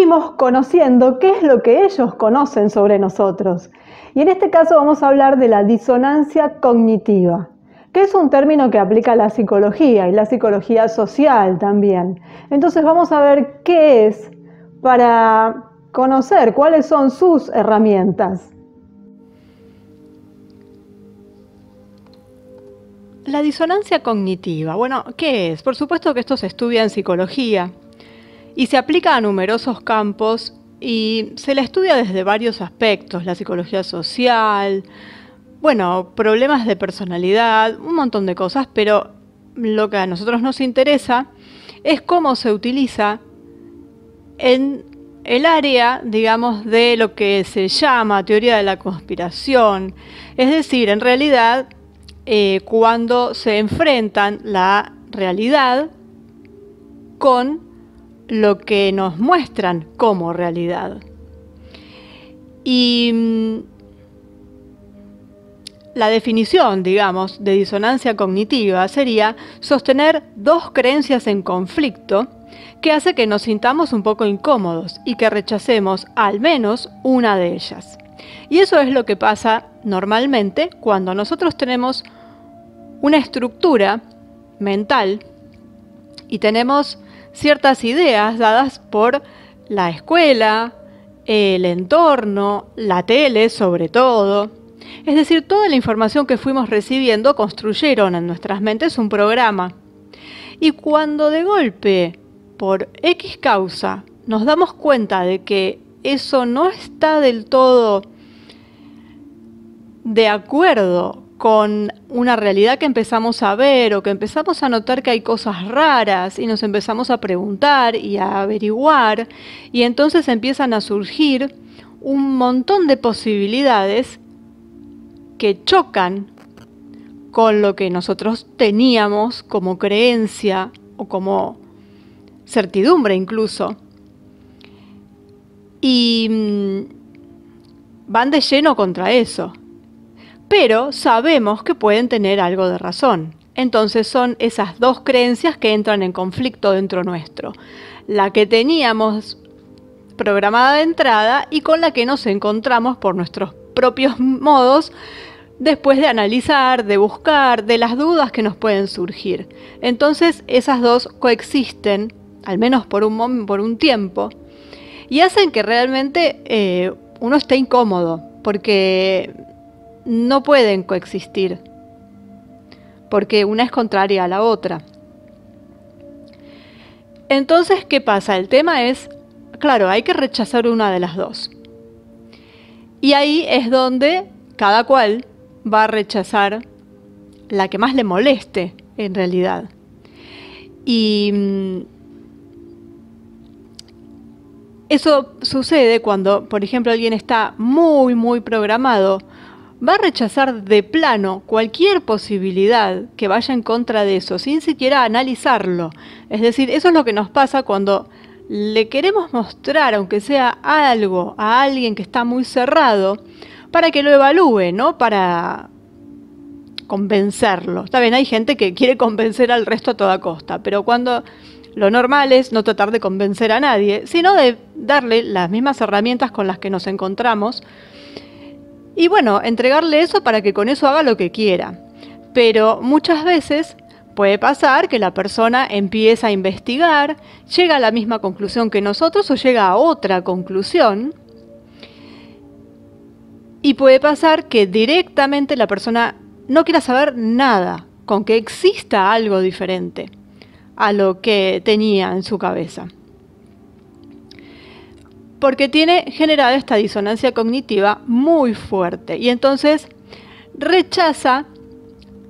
seguimos conociendo qué es lo que ellos conocen sobre nosotros. Y en este caso vamos a hablar de la disonancia cognitiva, que es un término que aplica la psicología y la psicología social también. Entonces vamos a ver qué es para conocer cuáles son sus herramientas. La disonancia cognitiva, bueno, ¿qué es? Por supuesto que esto se estudia en psicología y se aplica a numerosos campos y se la estudia desde varios aspectos, la psicología social, bueno, problemas de personalidad, un montón de cosas, pero lo que a nosotros nos interesa es cómo se utiliza en el área, digamos, de lo que se llama teoría de la conspiración, es decir, en realidad, cuando se enfrentan la realidad con lo que nos muestran como realidad. Y la definición, digamos, de disonancia cognitiva sería sostener dos creencias en conflicto que hace que nos sintamos un poco incómodos y que rechacemos al menos una de ellas. Y eso es lo que pasa normalmente cuando nosotros tenemos una estructura mental y tenemos ciertas ideas dadas por la escuela, el entorno, la tele sobre todo. Es decir, toda la información que fuimos recibiendo construyeron en nuestras mentes un programa. Y cuando de golpe, por X causa, nos damos cuenta de que eso no está del todo de acuerdo con una realidad que empezamos a ver o que empezamos a notar que hay cosas raras y nos empezamos a preguntar y a averiguar y entonces empiezan a surgir un montón de posibilidades que chocan con lo que nosotros teníamos como creencia o como certidumbre incluso. Y van de lleno contra eso. Pero sabemos que pueden tener algo de razón. Entonces son esas dos creencias que entran en conflicto dentro nuestro. La que teníamos programada de entrada y con la que nos encontramos por nuestros propios modos después de analizar, de buscar, de las dudas que nos pueden surgir. Entonces esas dos coexisten, al menos por un tiempo, y hacen que realmente uno esté incómodo, porque no pueden coexistir, porque una es contraria a la otra. Entonces, ¿qué pasa? El tema es, claro, hay que rechazar una de las dos. Y ahí es donde cada cual va a rechazar la que más le moleste, en realidad. Y eso sucede cuando, por ejemplo, alguien está muy programado. Va a rechazar de plano cualquier posibilidad que vaya en contra de eso, sin siquiera analizarlo. Es decir, eso es lo que nos pasa cuando le queremos mostrar, aunque sea algo, a alguien que está muy cerrado, para que lo evalúe, ¿no? Para convencerlo. Está bien, hay gente que quiere convencer al resto a toda costa, pero cuando lo normal es no tratar de convencer a nadie, sino de darle las mismas herramientas con las que nos encontramos. Y bueno, entregarle eso para que con eso haga lo que quiera. Pero muchas veces puede pasar que la persona empieza a investigar, llega a la misma conclusión que nosotros o llega a otra conclusión. Y puede pasar que directamente la persona no quiera saber nada, con que exista algo diferente a lo que tenía en su cabeza. Porque tiene generada esta disonancia cognitiva muy fuerte y entonces rechaza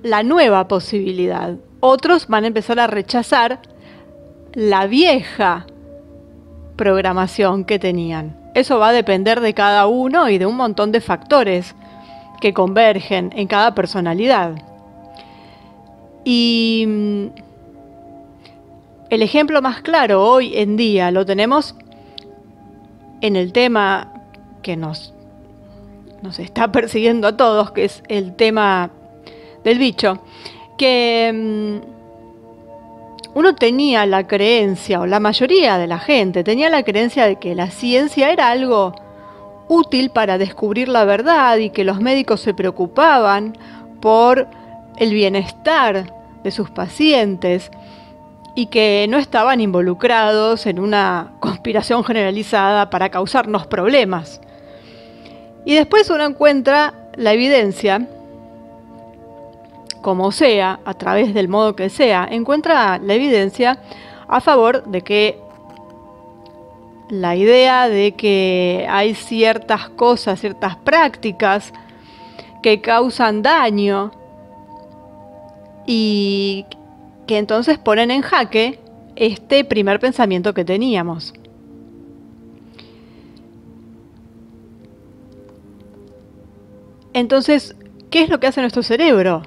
la nueva posibilidad. Otros van a empezar a rechazar la vieja programación que tenían. Eso va a depender de cada uno y de un montón de factores que convergen en cada personalidad. Y el ejemplo más claro hoy en día lo tenemos en el tema que nos está persiguiendo a todos, que es el tema del bicho, que uno tenía la creencia, o la mayoría de la gente tenía la creencia de que la ciencia era algo útil para descubrir la verdad y que los médicos se preocupaban por el bienestar de sus pacientes y que no estaban involucrados en una conspiración generalizada para causarnos problemas. Y después uno encuentra la evidencia, como sea, a través del modo que sea, encuentra la evidencia a favor de que la idea de que hay ciertas cosas, ciertas prácticas que causan daño y que entonces ponen en jaque este primer pensamiento que teníamos. Entonces, ¿qué es lo que hace nuestro cerebro?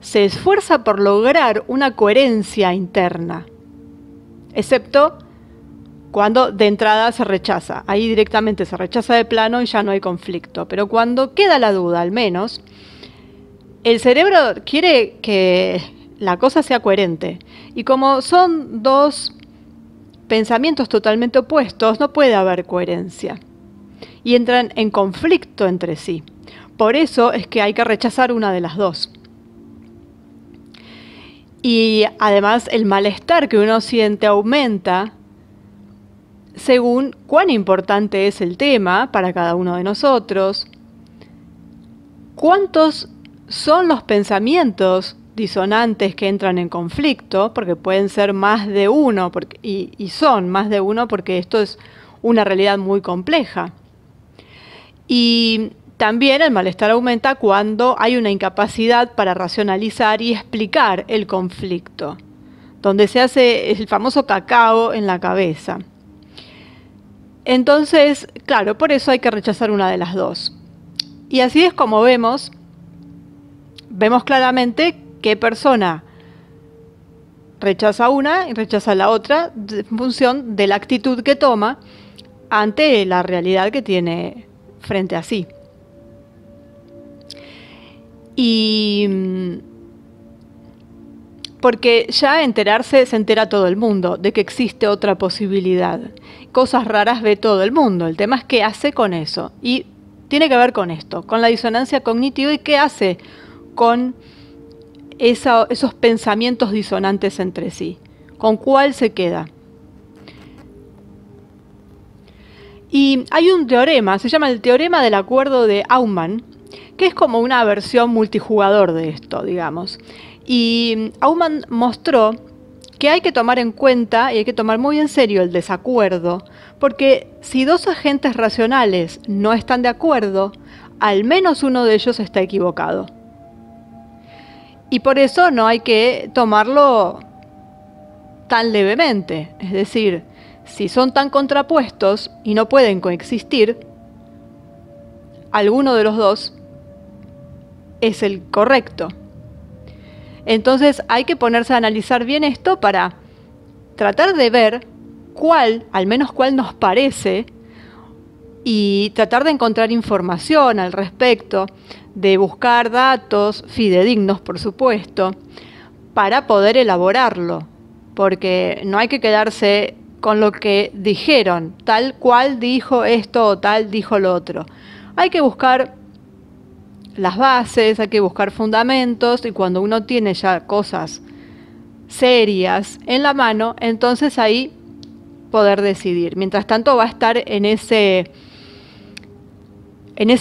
Se esfuerza por lograr una coherencia interna, excepto cuando de entrada se rechaza. Ahí directamente se rechaza de plano y ya no hay conflicto. Pero cuando queda la duda, al menos, el cerebro quiere que la cosa sea coherente. Y como son dos pensamientos totalmente opuestos, no puede haber coherencia. Y entran en conflicto entre sí. Por eso es que hay que rechazar una de las dos. Y además el malestar que uno siente aumenta según cuán importante es el tema para cada uno de nosotros, cuántos son los pensamientos disonantes que entran en conflicto, porque pueden ser más de uno, y son más de uno porque esto es una realidad muy compleja. Y también el malestar aumenta cuando hay una incapacidad para racionalizar y explicar el conflicto, donde se hace el famoso cacao en la cabeza. Entonces, claro, por eso hay que rechazar una de las dos. Y así es como vemos claramente qué persona rechaza una y rechaza la otra en función de la actitud que toma ante la realidad que tiene frente a sí. Y porque ya enterarse se entera todo el mundo de que existe otra posibilidad. Cosas raras ve todo el mundo. El tema es qué hace con eso. Y tiene que ver con esto, con la disonancia cognitiva y qué hace con esos pensamientos disonantes entre sí. ¿Con cuál se queda? Y hay un teorema, se llama el teorema del acuerdo de Aumann, que es como una versión multijugador de esto, digamos. Y Aumann mostró que hay que tomar en cuenta y hay que tomar muy en serio el desacuerdo, porque si dos agentes racionales no están de acuerdo, al menos uno de ellos está equivocado. Y por eso no hay que tomarlo tan levemente. Es decir, si son tan contrapuestos y no pueden coexistir, alguno de los dos es el correcto. Entonces hay que ponerse a analizar bien esto para tratar de ver al menos cuál nos parece, y tratar de encontrar información al respecto, de buscar datos fidedignos, por supuesto, para poder elaborarlo, porque no hay que quedarse con lo que dijeron, tal cual dijo esto o tal dijo lo otro. Hay que buscar las bases, hay que buscar fundamentos, y cuando uno tiene ya cosas serias en la mano, entonces ahí poder decidir. Mientras tanto va a estar en ese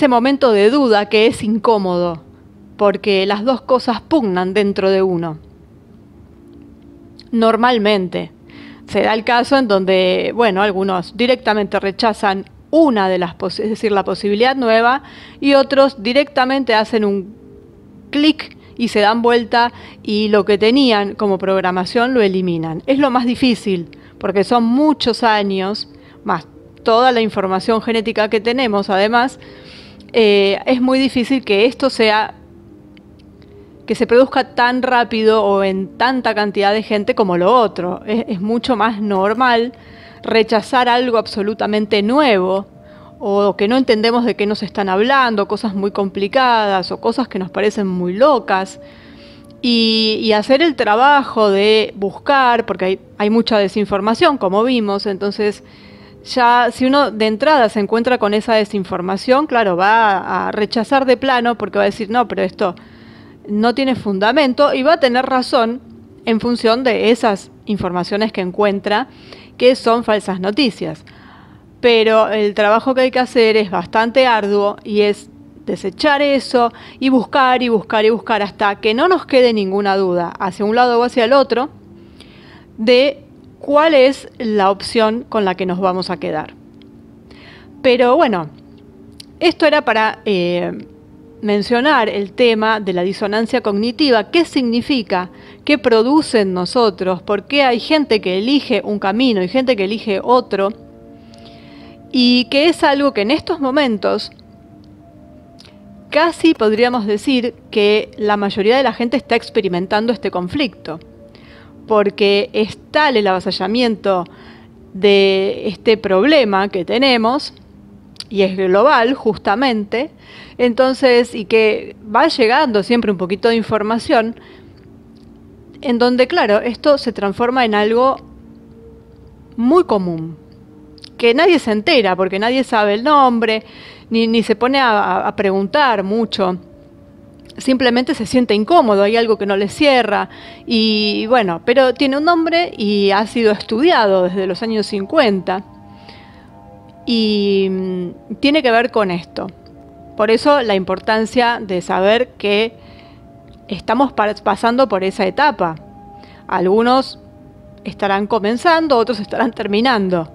momento de duda que es incómodo, porque las dos cosas pugnan dentro de uno. Normalmente se da el caso en donde, algunos directamente rechazan una de las es decir, la posibilidad nueva, y otros directamente hacen un clic y se dan vuelta y lo que tenían como programación lo eliminan. Es lo más difícil, porque son muchos años, más toda la información genética que tenemos, además, es muy difícil que esto que se produzca tan rápido o en tanta cantidad de gente como lo otro. Es mucho más normal rechazar algo absolutamente nuevo, o que no entendemos de qué nos están hablando, cosas muy complicadas o cosas que nos parecen muy locas. y hacer el trabajo de buscar, porque hay mucha desinformación, como vimos, entonces ya si uno de entrada se encuentra con esa desinformación, claro, va a rechazar de plano porque va a decir, no, pero esto no tiene fundamento, y va a tener razón en función de esas informaciones que encuentra, que son falsas noticias. Pero el trabajo que hay que hacer es bastante arduo y es desechar eso y buscar y buscar y buscar hasta que no nos quede ninguna duda hacia un lado o hacia el otro de cuál es la opción con la que nos vamos a quedar. Pero bueno, esto era para mencionar el tema de la disonancia cognitiva. ¿Qué significa? ¿Qué produce en nosotros? ¿Por qué hay gente que elige un camino y gente que elige otro? Y que es algo que en estos momentos casi podríamos decir que la mayoría de la gente está experimentando este conflicto, porque es tal el avasallamiento de este problema que tenemos, y es global justamente, entonces, y que va llegando siempre un poquito de información, en donde, claro, esto se transforma en algo muy común, que nadie se entera, porque nadie sabe el nombre, ni se pone a preguntar mucho. Simplemente se siente incómodo, hay algo que no le cierra, y bueno, pero tiene un nombre y ha sido estudiado desde los años 50, y tiene que ver con esto. Por eso la importancia de saber que estamos pasando por esa etapa. Algunos estarán comenzando, otros estarán terminando,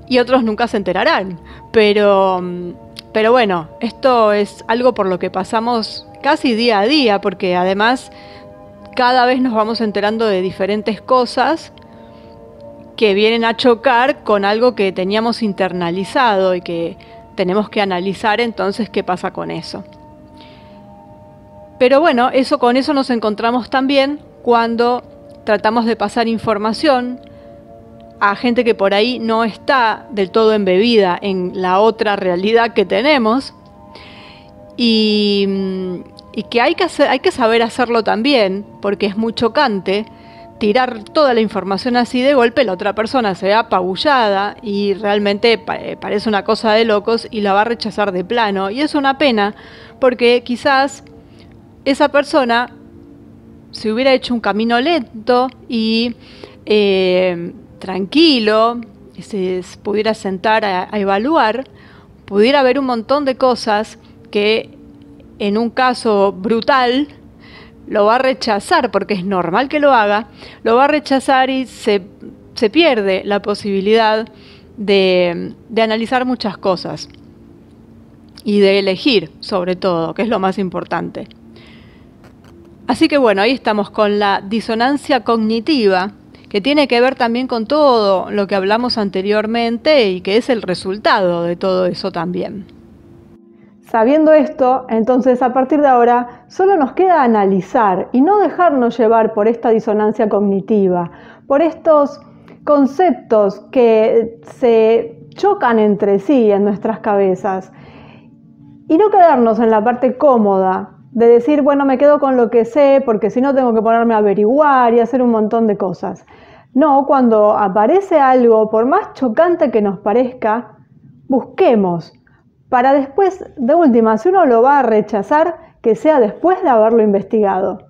y otros nunca se enterarán. Pero bueno, esto es algo por lo que pasamos casi día a día, porque además cada vez nos vamos enterando de diferentes cosas que vienen a chocar con algo que teníamos internalizado y que tenemos que analizar entonces qué pasa con eso. Pero bueno, con eso nos encontramos también cuando tratamos de pasar información a gente que por ahí no está del todo embebida en la otra realidad que tenemos, y que hay que saber hacerlo también, porque es muy chocante tirar toda la información así de golpe, la otra persona se ve apabullada y realmente parece una cosa de locos y la va a rechazar de plano, y es una pena porque quizás esa persona se hubiera hecho un camino lento y tranquilo, y se pudiera sentar a evaluar, pudiera haber un montón de cosas que en un caso brutal lo va a rechazar, porque es normal que lo haga, lo va a rechazar y se pierde la posibilidad de analizar muchas cosas y de elegir, sobre todo, que es lo más importante. Así que bueno, ahí estamos con la disonancia cognitiva, que tiene que ver también con todo lo que hablamos anteriormente y que es el resultado de todo eso también. Sabiendo esto, entonces a partir de ahora solo nos queda analizar y no dejarnos llevar por esta disonancia cognitiva, por estos conceptos que se chocan entre sí en nuestras cabezas, y no quedarnos en la parte cómoda de decir, bueno, me quedo con lo que sé porque si no tengo que ponerme a averiguar y hacer un montón de cosas. No, cuando aparece algo, por más chocante que nos parezca, busquemos, para después, de última, si uno lo va a rechazar, que sea después de haberlo investigado.